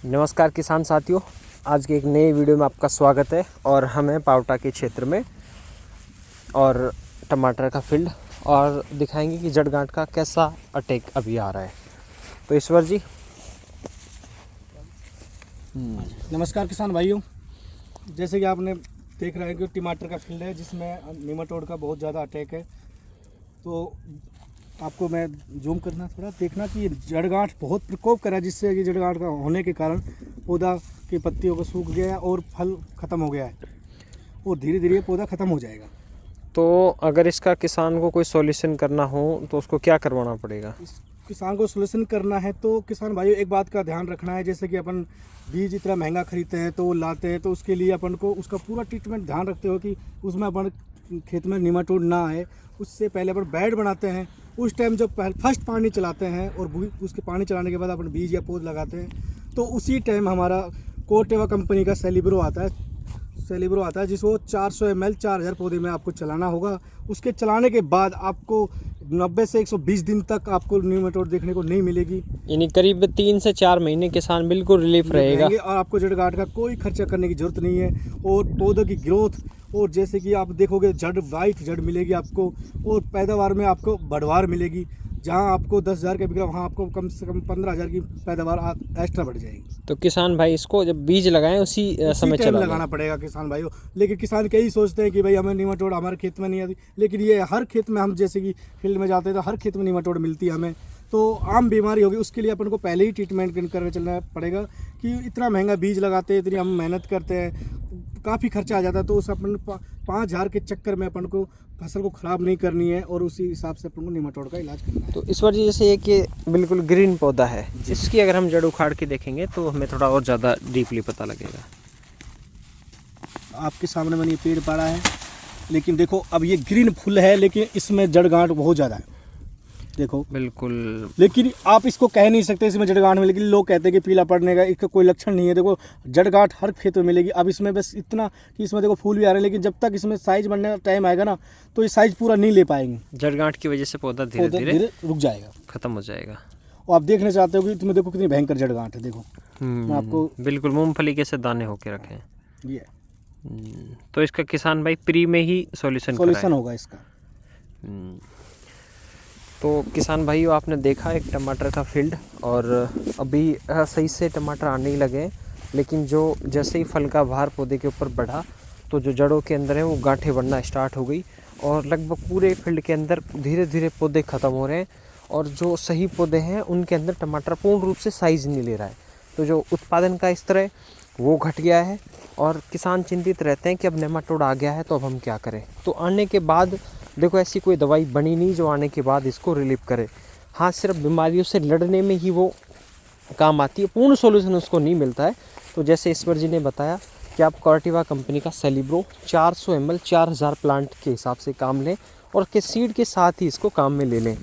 नमस्कार किसान साथियों, आज के एक नए वीडियो में आपका स्वागत है। और हम हैं पावटा के क्षेत्र में और टमाटर का फील्ड और दिखाएंगे कि जड़ गांठ का कैसा अटैक अभी आ रहा है। तो ईश्वर जी नमस्कार किसान भाइयों, जैसे कि आपने देख रहे हैं कि टमाटर का फील्ड है जिसमें निमाटोड का बहुत ज़्यादा अटैक है। तो आपको मैं जूम करना थोड़ा देखना कि जड़ गांठ बहुत प्रकोप कर रहा है, जिससे कि जड़ गांठ का होने के कारण पौधा की पत्तियों को सूख गया है और फल ख़त्म हो गया है और धीरे धीरे पौधा ख़त्म हो जाएगा। तो अगर इसका किसान को कोई सॉल्यूशन करना हो तो उसको क्या करवाना पड़ेगा? इस किसान को सोल्यूशन करना है तो किसान भाइयों एक बात का ध्यान रखना है, जैसे कि अपन बीज इतना महंगा खरीदते हैं तो लाते हैं, तो उसके लिए अपन को उसका पूरा ट्रीटमेंट ध्यान रखते हो कि उसमें अपन खेत में निमाटोड ना आए। उससे पहले अपन बेड बनाते हैं, उस टाइम जब फर्स्ट पानी चलाते हैं और उसके पानी चलाने के बाद अपन बीज या पौध लगाते हैं, तो उसी टाइम हमारा कोटेवा कंपनी का सेलिब्रो आता है जिसको 400 ml 4000 पौधे में आपको चलाना होगा। उसके चलाने के बाद आपको 90 से 120 दिन तक आपको निमाटोड देखने को नहीं मिलेगी, यानी करीब 3 से 4 महीने किसान बिल्कुल रिलीफ रहेगा और आपको जड़ गांठ का कोई खर्चा करने की जरूरत नहीं है। और पौधों की ग्रोथ और जैसे कि आप देखोगे जड़ वाइट जड़ मिलेगी आपको और पैदावार में आपको बढ़वार मिलेगी। जहां आपको 10,000 का बिका वहाँ आपको कम से कम 15,000 की पैदावार एक्स्ट्रा बढ़ जाएगी। तो किसान भाई इसको जब बीज लगाएं उसी समय टाइम लगाना पड़ेगा किसान भाइयों। लेकिन किसान कई सोचते हैं कि भाई हमें निमाटोड हमारे खेत में नहीं आती, लेकिन ये हर खेत में, हम जैसे कि फील्ड में जाते हैं तो हर खेत में निमाटोड मिलती है हमें। तो आम बीमारी होगी, उसके लिए अपन को पहले ही ट्रीटमेंट करके चलना पड़ेगा कि इतना महंगा बीज लगाते हैं, इतनी हम मेहनत करते हैं, काफ़ी खर्चा आ जाता है। तो उस अपन 5,000 के चक्कर में अपन को फसल को ख़राब नहीं करनी है और उसी हिसाब से अपन को निमाटोड का इलाज करना है। तो ईश्वर जी जैसे एक ये बिल्कुल ग्रीन पौधा है, इसकी अगर हम जड़ उखाड़ के देखेंगे तो हमें थोड़ा और ज़्यादा डीपली पता लगेगा। आपके सामने मैंने ये पेड़ पाड़ा है, लेकिन देखो अब ये ग्रीन फुल है, लेकिन इसमें जड़ गांठ बहुत ज़्यादा है, देखो बिल्कुल। लेकिन आप इसको कह नहीं सकते इसमें जड़ गांठ मिलेगी। लोग कहते हैं कि पीला पड़ने का इसका कोई लक्षण नहीं है। देखो जड़ गांठ हर खेत में मिलेगी। अब इसमें बस इतना कि इसमें देखो फूल भी आ रहे हैं, लेकिन जब तक इसमें साइज बनने का टाइम आएगा ना तो ये साइज पूरा नहीं ले पाएंगे। जड़ गांठ की वजह से पौधा धीरे धीरे रुक जाएगा, खत्म हो जाएगा। और आप देखना चाहते हो कि तुम्हें देखो कितनी भयंकर जड़ गांठ है। देखो मैं आपको बिल्कुल मूंगफली के से दाने होके रखे हैं ये। तो इसका किसान भाई प्री में ही सॉल्यूशन होगा इसका। तो किसान भाइयों आपने देखा एक टमाटर का फील्ड, और अभी सही से टमाटर आने ही लगे, लेकिन जो जैसे ही फल का भार पौधे के ऊपर बढ़ा तो जो जड़ों के अंदर है वो गांठें बढ़ना स्टार्ट हो गई और लगभग पूरे फील्ड के अंदर धीरे धीरे पौधे ख़त्म हो रहे हैं। और जो सही पौधे हैं उनके अंदर टमाटर पूर्ण रूप से साइज़ नहीं ले रहा है। तो जो उत्पादन का स्तर है वो घट गया है और किसान चिंतित रहते हैं कि अब नेमाटोड आ गया है तो अब हम क्या करें। तो आने के बाद देखो ऐसी कोई दवाई बनी नहीं जो आने के बाद इसको रिलीव करे। हाँ, सिर्फ बीमारियों से लड़ने में ही वो काम आती है, पूर्ण सॉल्यूशन उसको नहीं मिलता है। तो जैसे ईश्वर जी ने बताया कि आप कोटेवा कंपनी का सेलिब्रो 400 ml 4000 प्लांट के हिसाब से काम लें और के सीड के साथ ही इसको काम में ले लें,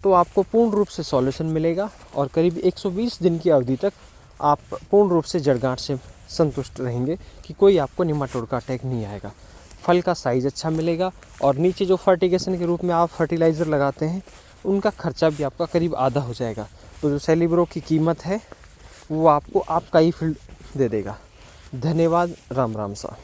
तो आपको पूर्ण रूप से सॉल्यूशन मिलेगा और करीब 120 दिन की अवधि तक आप पूर्ण रूप से जड़ गांठ से संतुष्ट रहेंगे कि कोई आपको निमाटोड का अटैक नहीं आएगा। फल का साइज़ अच्छा मिलेगा और नीचे जो फर्टिगेशन के रूप में आप फर्टिलाइज़र लगाते हैं उनका खर्चा भी आपका करीब आधा हो जाएगा। तो जो सेलिब्रो की कीमत है वो आपको आपका ही फील्ड दे देगा। धन्यवाद। राम राम सा।